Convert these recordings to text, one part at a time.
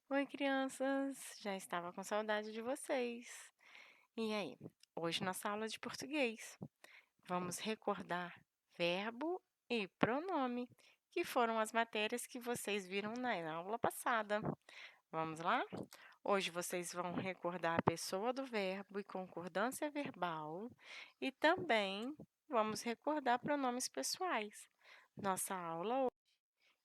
Oi, crianças! Já estava com saudade de vocês. E aí? Hoje, nossa aula de português, vamos recordar verbo e pronome, que foram as matérias que vocês viram na aula passada. Vamos lá? Hoje vocês vão recordar a pessoa do verbo e concordância verbal, e também vamos recordar pronomes pessoais. Nossa aula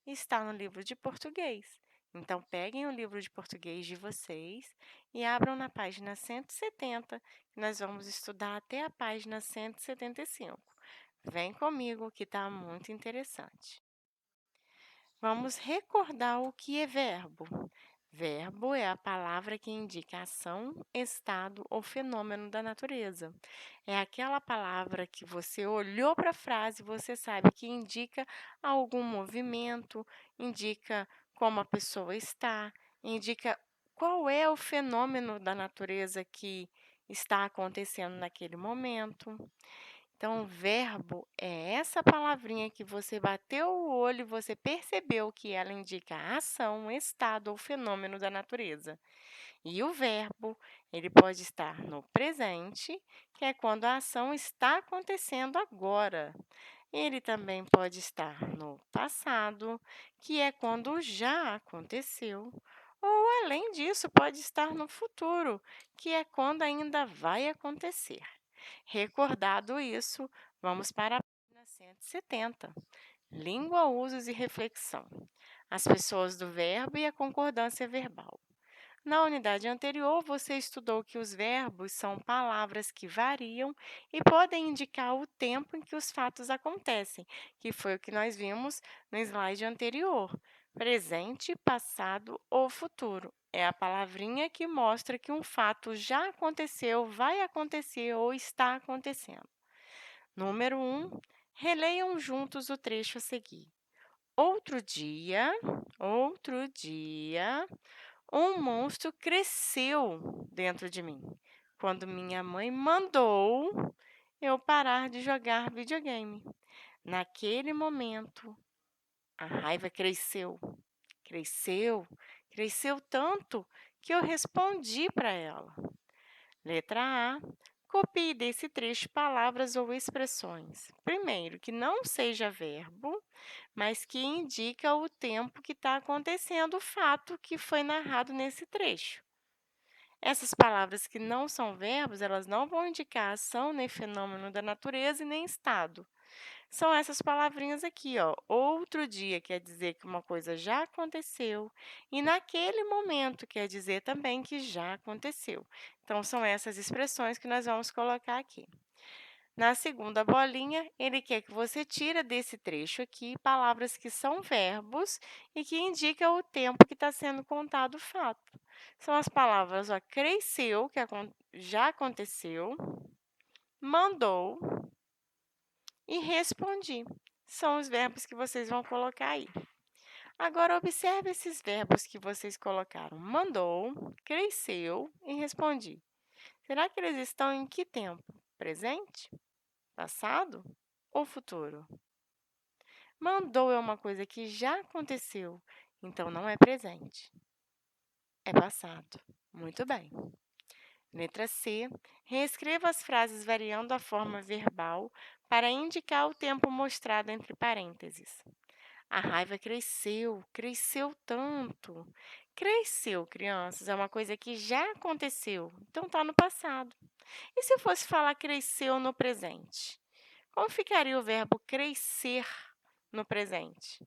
está no livro de português. Então, peguem o livro de português de vocês e abram na página 170, que nós vamos estudar até a página 175. Vem comigo, que está muito interessante. Vamos recordar o que é verbo. Verbo é a palavra que indica ação, estado ou fenômeno da natureza. É aquela palavra que você olhou para a frase e você sabe que indica algum movimento, indica como a pessoa está, indica qual é o fenômeno da natureza que está acontecendo naquele momento. Então, verbo é essa palavrinha que você bateu o olho e você percebeu que ela indica ação, estado ou fenômeno da natureza. E o verbo, ele pode estar no presente, que é quando a ação está acontecendo agora. Ele também pode estar no passado, que é quando já aconteceu. Ou, além disso, pode estar no futuro, que é quando ainda vai acontecer. Recordado isso, vamos para a página 170. Língua, usos e reflexão. As pessoas do verbo e a concordância verbal. Na unidade anterior, você estudou que os verbos são palavras que variam e podem indicar o tempo em que os fatos acontecem, que foi o que nós vimos no slide anterior. Presente, passado ou futuro. É a palavrinha que mostra que um fato já aconteceu, vai acontecer ou está acontecendo. Número 1. Releiam juntos o trecho a seguir. Outro dia, um monstro cresceu dentro de mim, quando minha mãe mandou eu parar de jogar videogame. Naquele momento, a raiva cresceu, cresceu tanto que eu respondi para ela. Letra A. Copie desse trecho palavras ou expressões. Primeiro, que não seja verbo, mas que indica o tempo que está acontecendo o fato que foi narrado nesse trecho. Essas palavras que não são verbos, elas não vão indicar ação, nem fenômeno da natureza e nem estado. São essas palavrinhas aqui, ó. Outro dia quer dizer que uma coisa já aconteceu e naquele momento quer dizer também que já aconteceu. Então, são essas expressões que nós vamos colocar aqui. Na segunda bolinha, ele quer que você tire desse trecho aqui palavras que são verbos e que indicam o tempo que está sendo contado o fato. São as palavras ó, cresceu, que já aconteceu, mandou e respondi. São os verbos que vocês vão colocar aí. Agora, observe esses verbos que vocês colocaram. Mandou, cresceu e respondi. Será que eles estão em que tempo? Presente? Passado ou futuro? Mandou é uma coisa que já aconteceu, então não é presente, é passado. Muito bem. Letra C. Reescreva as frases variando a forma verbal para indicar o tempo mostrado entre parênteses. A raiva cresceu, cresceu tanto. Cresceu, crianças, é uma coisa que já aconteceu, então está no passado. E se eu fosse falar cresceu no presente? Como ficaria o verbo crescer no presente?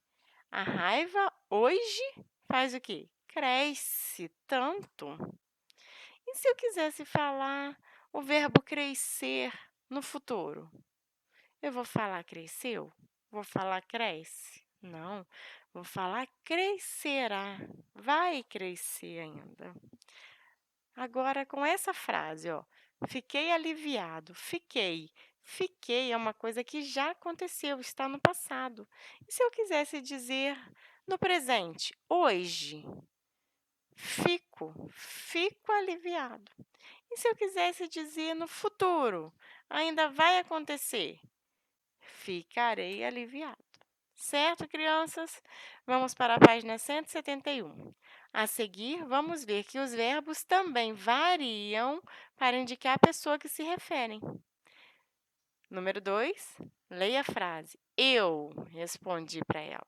A raiva hoje faz o quê? Cresce tanto. E se eu quisesse falar o verbo crescer no futuro? Eu vou falar cresceu? Vou falar cresce? Não, vou falar crescerá. Vai crescer ainda. Agora, com essa frase, ó, fiquei aliviado, fiquei. Fiquei é uma coisa que já aconteceu, está no passado. E se eu quisesse dizer no presente, hoje, fico aliviado. E se eu quisesse dizer no futuro, ainda vai acontecer, ficarei aliviado. Certo, crianças? Vamos para a página 171. A seguir, vamos ver que os verbos também variam para indicar a pessoa que se referem. Número 2, leia a frase. Eu respondi para ela.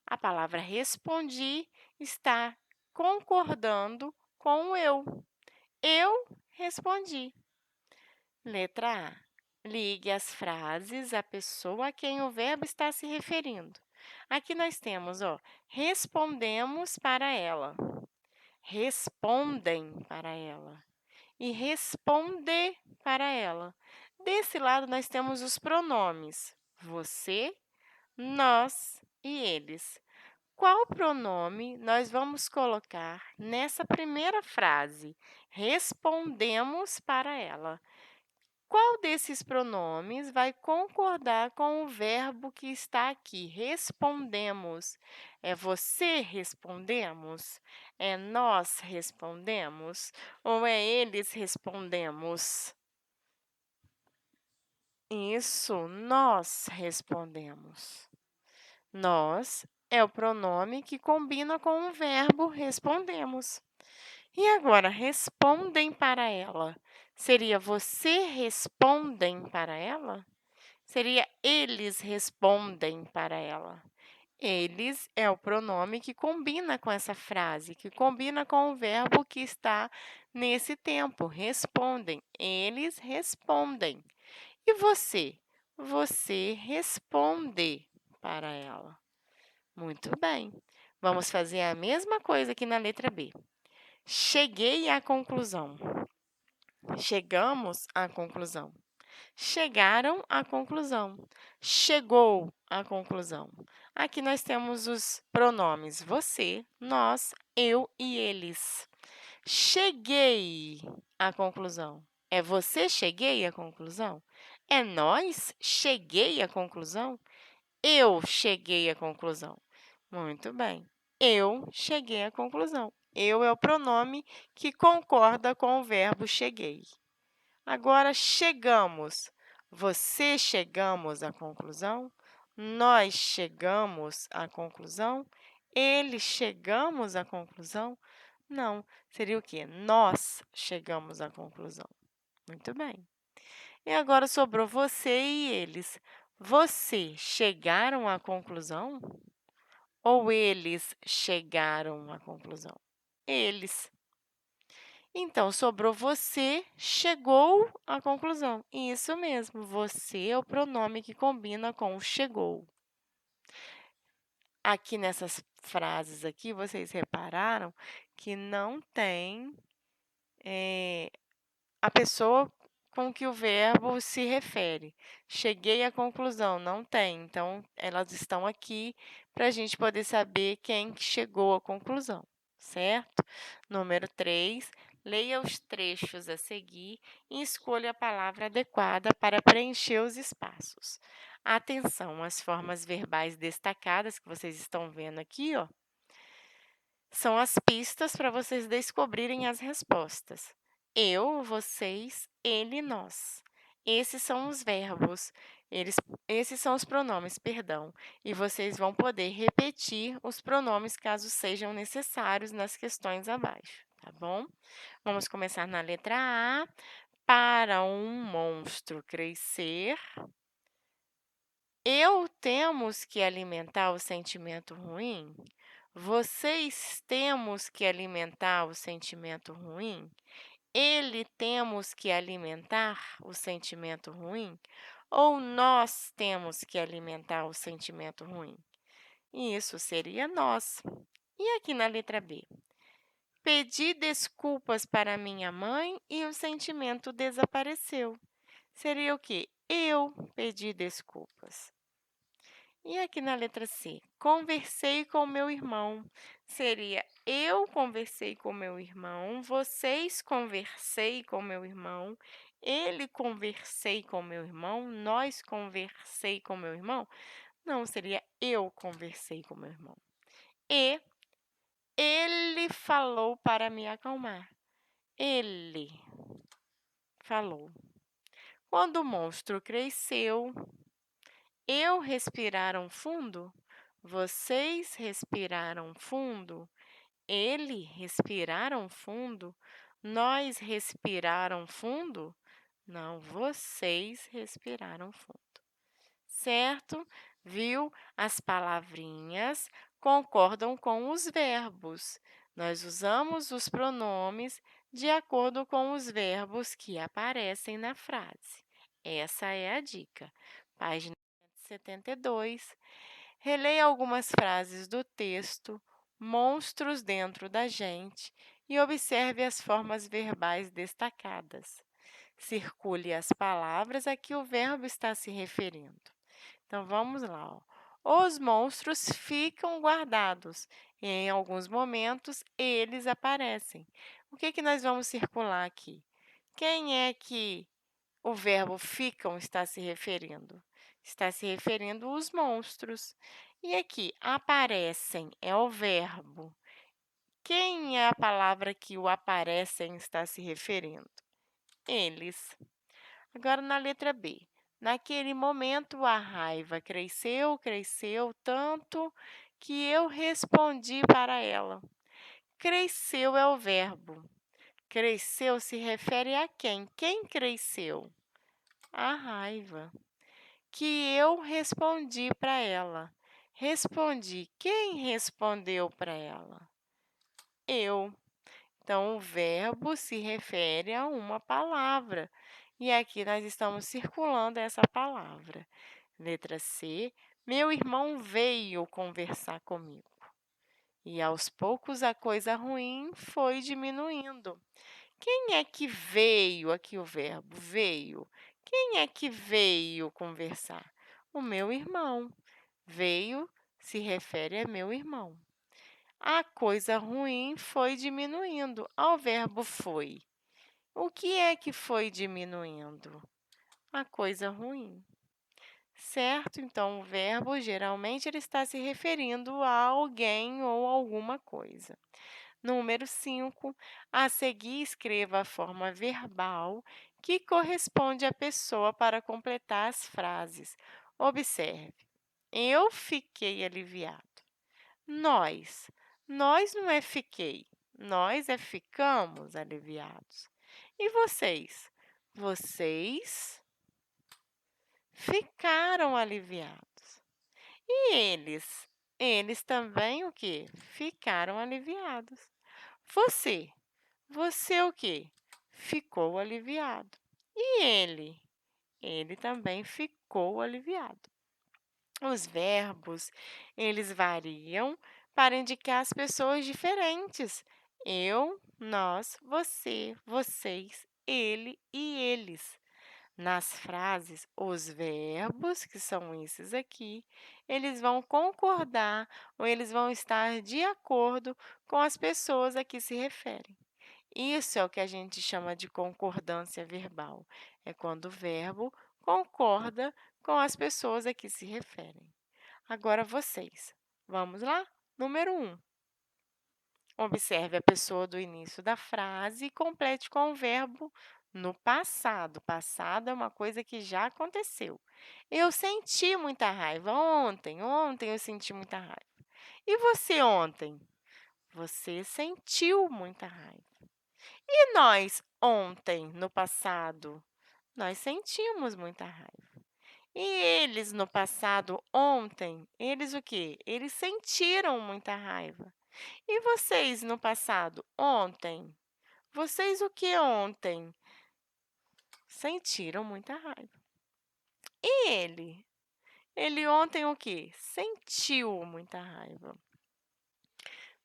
A palavra respondi está concordando com o eu. Eu respondi. Letra A. Ligue as frases à pessoa a quem o verbo está se referindo. Aqui nós temos, respondemos para ela, respondem para ela e responde para ela. Desse lado, nós temos os pronomes você, nós e eles. Qual pronome nós vamos colocar nessa primeira frase? Respondemos para ela. Qual desses pronomes vai concordar com o verbo que está aqui? Respondemos. É você respondemos? É nós respondemos? Ou é eles respondemos? Isso, nós respondemos. Nós é o pronome que combina com o verbo respondemos. E agora, respondem para ela. Seria você respondem para ela? Seria eles respondem para ela. Eles é o pronome que combina com essa frase, que combina com o verbo que está nesse tempo. Respondem. Eles respondem. E você? Você responde para ela. Muito bem. Vamos fazer a mesma coisa aqui na letra B. Cheguei à conclusão. Chegamos à conclusão. Chegaram à conclusão. Chegou à conclusão. Aqui nós temos os pronomes você, nós, eu e eles. Cheguei à conclusão. É você cheguei à conclusão? É nós cheguei à conclusão? Eu cheguei à conclusão. Muito bem. Eu cheguei à conclusão. Eu é o pronome que concorda com o verbo cheguei. Agora, chegamos. Você chegamos à conclusão? Nós chegamos à conclusão? Eles chegamos à conclusão? Não. Seria o quê? Nós chegamos à conclusão. Muito bem. E agora sobrou você e eles. Você chegaram à conclusão? Ou eles chegaram à conclusão? Eles. Então, sobrou você, chegou à conclusão. Isso mesmo, você é o pronome que combina com o chegou. Aqui nessas frases aqui, vocês repararam que não tem a pessoa com que o verbo se refere. Cheguei à conclusão, não tem. Então, elas estão aqui para a gente poder saber quem que chegou à conclusão, certo? Número 3, leia os trechos a seguir e escolha a palavra adequada para preencher os espaços. Atenção, as formas verbais destacadas que vocês estão vendo aqui, são as pistas para vocês descobrirem as respostas. Eu, vocês, ele, nós. Esses são os verbos, esses são os pronomes, perdão. E vocês vão poder repetir os pronomes caso sejam necessários nas questões abaixo, tá bom? Vamos começar na letra A. Para um monstro crescer, eu temos que alimentar o sentimento ruim? Vocês temos que alimentar o sentimento ruim? Ele temos que alimentar o sentimento ruim? Ou nós temos que alimentar o sentimento ruim? Isso seria nós. E aqui na letra B? Pedi desculpas para minha mãe e o sentimento desapareceu. Seria o quê? Eu pedi desculpas. E aqui na letra C, conversei com meu irmão. Seria eu conversei com meu irmão, vocês conversei com meu irmão, ele conversei com meu irmão, nós conversei com meu irmão? Não, seria eu conversei com meu irmão. E ele falou para me acalmar. Ele falou. Quando o monstro cresceu, Eu respiraram fundo? Vocês respiraram fundo? Ele respiraram fundo? Nós respiraram fundo? Não, vocês respiraram fundo. Certo? Viu? As palavrinhas concordam com os verbos. Nós usamos os pronomes de acordo com os verbos que aparecem na frase. Essa é a dica. Página 72. Releia algumas frases do texto, monstros dentro da gente, e observe as formas verbais destacadas. Circule as palavras a que o verbo está se referindo. Então, vamos lá. Os monstros ficam guardados e, em alguns momentos, eles aparecem. O que nós vamos circular aqui? Quem é que o verbo ficam está se referindo? Está se referindo aos monstros. E aqui, aparecem é o verbo. Quem é a palavra que o aparecem está se referindo? Eles. Agora, na letra B. Naquele momento, a raiva cresceu tanto que eu respondi para ela. Cresceu é o verbo. Cresceu se refere a quem? Quem cresceu? A raiva. Que eu respondi para ela. Respondi. Quem respondeu para ela? Eu. Então, o verbo se refere a uma palavra. E aqui nós estamos circulando essa palavra. Letra C. Meu irmão veio conversar comigo. E aos poucos a coisa ruim foi diminuindo. Quem é que veio? Aqui o verbo veio. Quem é que veio conversar? O meu irmão. Veio se refere a meu irmão. A coisa ruim foi diminuindo. Ao verbo foi. O que é que foi diminuindo? A coisa ruim. Certo? Então, o verbo, geralmente, ele está se referindo a alguém ou alguma coisa. Número 5. A seguir, escreva a forma verbal que corresponde à pessoa para completar as frases. Observe. Eu fiquei aliviado. Nós. Nós não é fiquei. Nós é ficamos aliviados. E vocês? Vocês ficaram aliviados. E eles? Eles também o quê? Ficaram aliviados. Você? Você o quê? Ficou aliviado. E ele? Ele também ficou aliviado. Os verbos, eles variam para indicar as pessoas diferentes. Eu, nós, você, vocês, ele e eles. Nas frases, os verbos, que são esses aqui, eles vão concordar ou eles vão estar de acordo com as pessoas a que se referem. Isso é o que a gente chama de concordância verbal. É quando o verbo concorda com as pessoas a que se referem. Agora, vocês. Vamos lá? Número 1. Observe a pessoa do início da frase e complete com o verbo no passado. Passado é uma coisa que já aconteceu. Eu senti muita raiva ontem. Ontem eu senti muita raiva. E você ontem? Você sentiu muita raiva. E nós ontem, no passado? Nós sentimos muita raiva. E eles no passado, ontem, eles o quê? Eles sentiram muita raiva. E vocês no passado, ontem? Vocês o que ontem? Sentiram muita raiva. E ele? Ele ontem o quê? Sentiu muita raiva.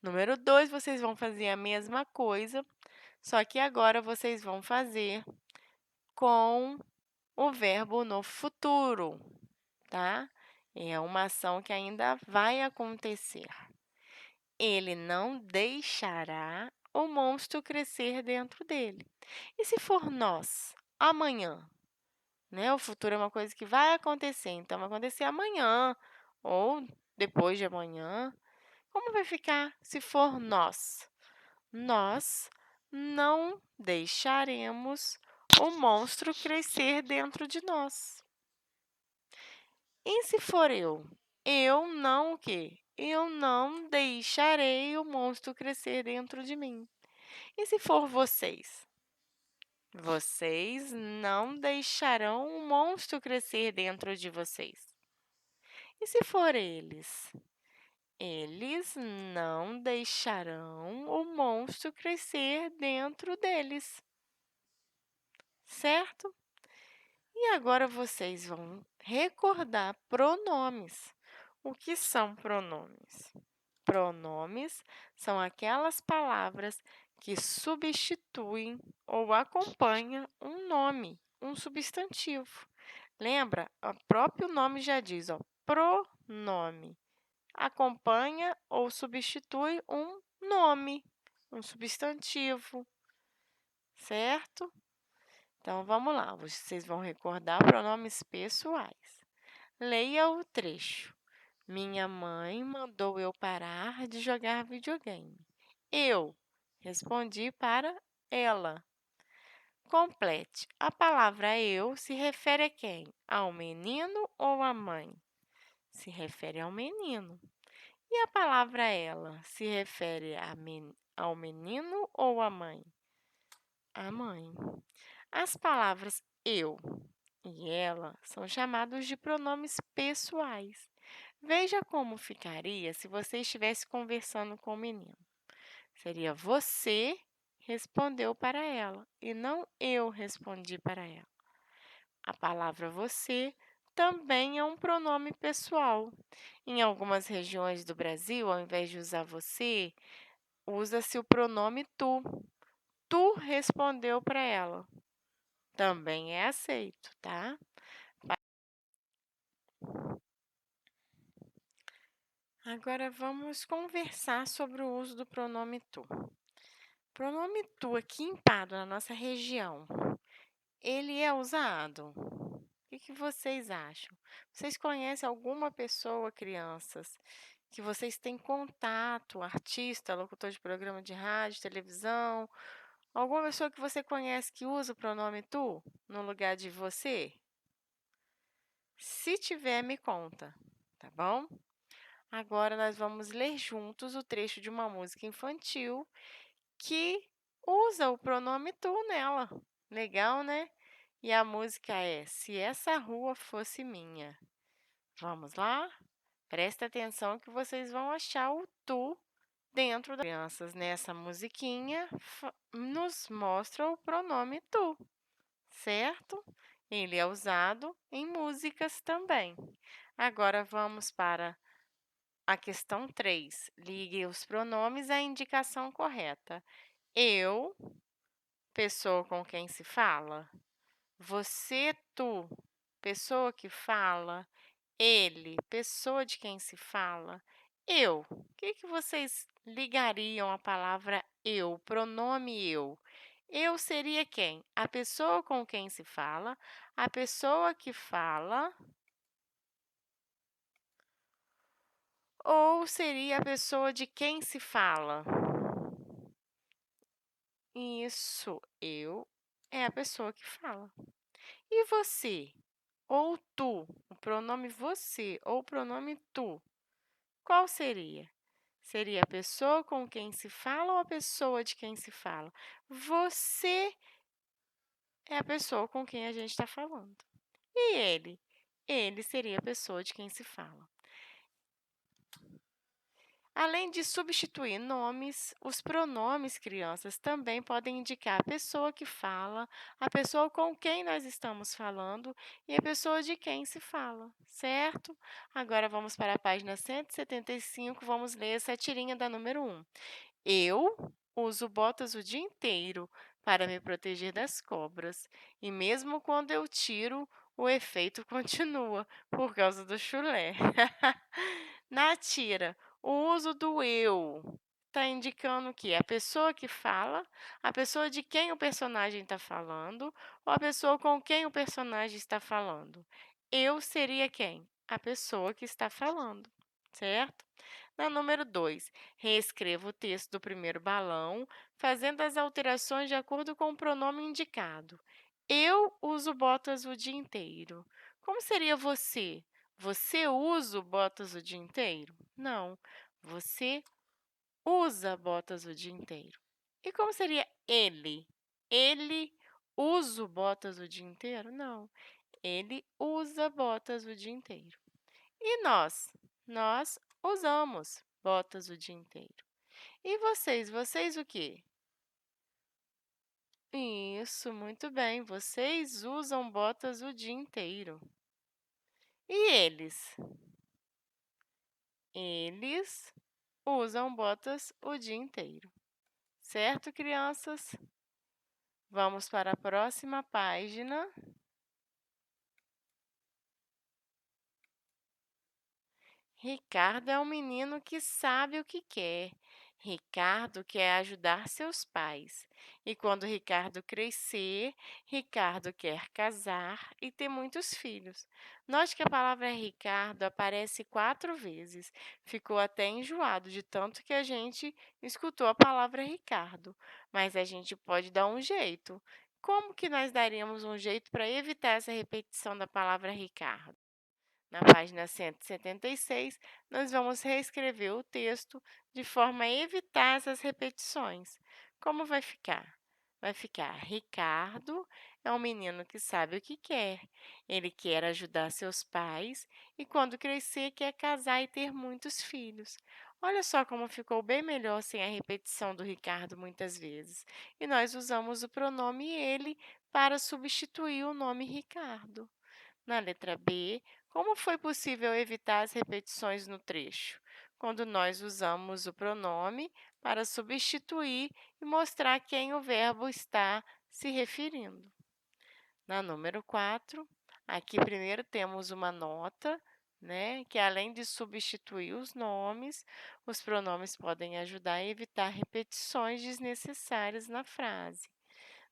Número 2, vocês vão fazer a mesma coisa, só que agora vocês vão fazer com o verbo no futuro, tá? É uma ação que ainda vai acontecer. Ele não deixará o monstro crescer dentro dele. E se for nós, amanhã, né? O futuro é uma coisa que vai acontecer, então vai acontecer amanhã ou depois de amanhã. Como vai ficar se for nós? Nós não deixaremos o monstro crescer dentro de nós. E se for eu? Eu não o quê? Eu não deixarei o monstro crescer dentro de mim. E se for vocês? Vocês não deixarão o monstro crescer dentro de vocês. E se for eles? Eles não deixarão o monstro crescer dentro deles, certo? E agora vocês vão recordar pronomes. O que são pronomes? Pronomes são aquelas palavras que substituem ou acompanham um nome, um substantivo. Lembra? O próprio nome já diz, ó, pronome. Acompanha ou substitui um nome, um substantivo, certo? Então, vamos lá, vocês vão recordar pronomes pessoais. Leia o trecho. Minha mãe mandou eu parar de jogar videogame. Eu respondi para ela. Complete. A palavra eu se refere a quem? Ao menino ou à mãe? Se refere ao menino. E a palavra ela se refere ao menino ou à mãe? À mãe. As palavras eu e ela são chamados de pronomes pessoais. Veja como ficaria se você estivesse conversando com o menino. Seria você respondeu para ela e não eu respondi para ela. A palavra você também é um pronome pessoal. Em algumas regiões do Brasil, ao invés de usar você, usa-se o pronome tu. Tu respondeu para ela. Também é aceito, tá? Agora vamos conversar sobre o uso do pronome tu. O pronome tu aqui em Pado, na nossa região, ele é usado? O que vocês acham? Vocês conhecem alguma pessoa, crianças, que vocês têm contato, artista, locutor de programa de rádio, televisão, alguma pessoa que você conhece que usa o pronome tu no lugar de você? Se tiver, me conta, tá bom? Agora nós vamos ler juntos o trecho de uma música infantil que usa o pronome tu nela. Legal, né? E a música é Se Essa Rua Fosse Minha. Vamos lá? Presta atenção que vocês vão achar o tu dentro das crianças. Nessa musiquinha, nos mostra o pronome tu, certo? Ele é usado em músicas também. Agora vamos para a questão 3. Ligue os pronomes à indicação correta. Eu, pessoa com quem se fala. Você, tu, pessoa que fala. Ele, pessoa de quem se fala. Eu. O que vocês ligariam à palavra eu, pronome eu? Eu seria quem? A pessoa com quem se fala, a pessoa que fala, ou seria a pessoa de quem se fala? Isso, eu é a pessoa que fala. E você? Ou tu? O pronome você ou o pronome tu? Qual seria? Seria a pessoa com quem se fala ou a pessoa de quem se fala? Você é a pessoa com quem a gente está falando. E ele? Ele seria a pessoa de quem se fala. Além de substituir nomes, os pronomes, crianças, também podem indicar a pessoa que fala, a pessoa com quem nós estamos falando e a pessoa de quem se fala, certo? Agora vamos para a página 175, vamos ler essa tirinha da número 1. Eu uso botas o dia inteiro para me proteger das cobras, e mesmo quando eu tiro, o efeito continua por causa do chulé. Na tira, o uso do eu está indicando que a pessoa que fala, a pessoa de quem o personagem está falando, ou a pessoa com quem o personagem está falando. Eu seria quem? A pessoa que está falando, certo? Na número 2, reescreva o texto do primeiro balão, fazendo as alterações de acordo com o pronome indicado. Eu uso botas o dia inteiro. Como seria você? Você usa botas o dia inteiro? Não. Você usa botas o dia inteiro. E como seria ele? Ele usa botas o dia inteiro? Não. Ele usa botas o dia inteiro. E nós? Nós usamos botas o dia inteiro. E vocês? Vocês o quê? Isso, muito bem. Vocês usam botas o dia inteiro. E eles? Eles usam botas o dia inteiro. Certo, crianças? Vamos para a próxima página. Ricardo é um menino que sabe o que quer. Ricardo quer ajudar seus pais. E quando Ricardo crescer, Ricardo quer casar e ter muitos filhos. Note que a palavra Ricardo aparece 4 vezes. Ficou até enjoado de tanto que a gente escutou a palavra Ricardo. Mas a gente pode dar um jeito. Como que nós daríamos um jeito para evitar essa repetição da palavra Ricardo? Na página 176, nós vamos reescrever o texto de forma a evitar essas repetições. Como vai ficar? Vai ficar: Ricardo é um menino que sabe o que quer. Ele quer ajudar seus pais e, quando crescer, quer casar e ter muitos filhos. Olha só como ficou bem melhor sem a repetição do Ricardo muitas vezes. E nós usamos o pronome ele para substituir o nome Ricardo. Na letra B, como foi possível evitar as repetições no trecho? Quando nós usamos o pronome para substituir e mostrar a quem o verbo está se referindo. Na número 4, aqui primeiro temos uma nota, né, que além de substituir os nomes, os pronomes podem ajudar a evitar repetições desnecessárias na frase.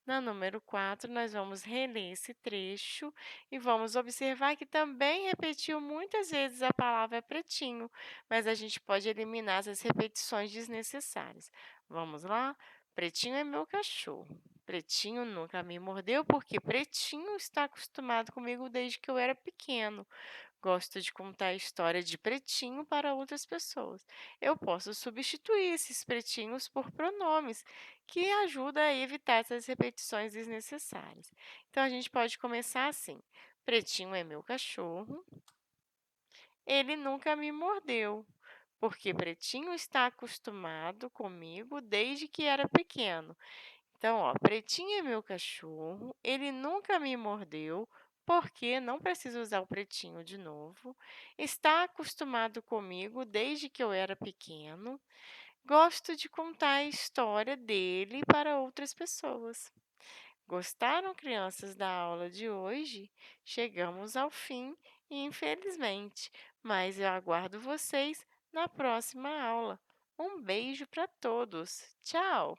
Na número 4, nós vamos reler esse trecho e vamos observar que também repetiu muitas vezes a palavra pretinho, mas a gente pode eliminar essas repetições desnecessárias. Vamos lá? Pretinho é meu cachorro. Pretinho nunca me mordeu porque Pretinho está acostumado comigo desde que eu era pequeno. Gosto de contar a história de pretinho para outras pessoas. Eu posso substituir esses pretinhos por pronomes, que ajuda a evitar essas repetições desnecessárias. Então, a gente pode começar assim: Pretinho é meu cachorro, ele nunca me mordeu, porque Pretinho está acostumado comigo desde que era pequeno. Então, ó, Pretinho é meu cachorro, ele nunca me mordeu, porque não preciso usar o pretinho de novo. Está acostumado comigo desde que eu era pequeno. Gosto de contar a história dele para outras pessoas. Gostaram, crianças, da aula de hoje? Chegamos ao fim, infelizmente, mas eu aguardo vocês na próxima aula. Um beijo para todos. Tchau!